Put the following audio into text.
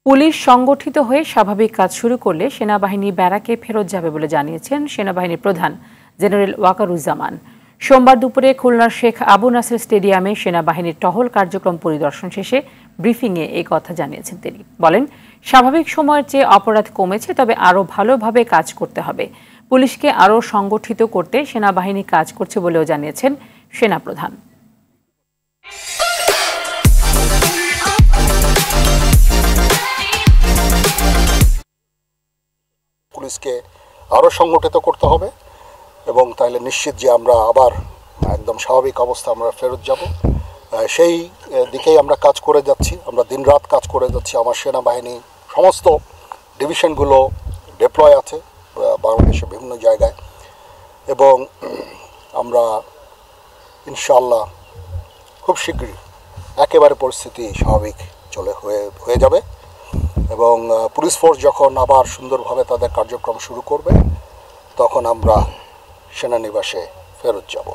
Police সংগঠিত হয়ে স্বাভাবিক কাজ শুরু করলে সেনাবাহিনী ব্যারাকে ফেরত যাবে বলে জানিয়েছেন সেনাবাহিনীর প্রধান জেনারেল ওয়াকারুজ্জামান। সোমবার দুপুরে খুলনার শেখ আবু নাসের স্টেডিয়ামে সেনাবাহিনীর টহল কার্যক্রম পরিদর্শন শেষে ব্রিফিংয়ে এই কথা জানিয়েছেন তিনি। বলেন, স্বাভাবিক সময়ের চেয়ে অপরাধ কমেছে, তবে আরও ভালোভাবে কাজ করতে হবে। পুলিশকে আরও সংগঠিত করতে সেনাবাহিনী কাজ করছে বলেও জানিয়েছেন সেনাপ্রধান। পুলিশকে আরও সংগঠিত করতে হবে এবং তাহলে নিশ্চিত যে আমরা আবার একদম স্বাভাবিক অবস্থা আমরা ফেরত যাব, সেই দিকেই আমরা কাজ করে যাচ্ছি। আমরা দিনরাত কাজ করে যাচ্ছি। আমার সেনাবাহিনী সমস্ত ডিভিশনগুলো ডিপ্লয় আছে বাংলাদেশের বিভিন্ন জায়গায় এবং আমরা ইনশাআল্লাহ খুব শীঘ্রই একেবারে পরিস্থিতি স্বাভাবিক হয়ে যাবে এবং পুলিশ ফোর্স যখন আবার সুন্দরভাবে তাদের কার্যক্রম শুরু করবে তখন আমরা সেনানিবাসে ফেরত যাব।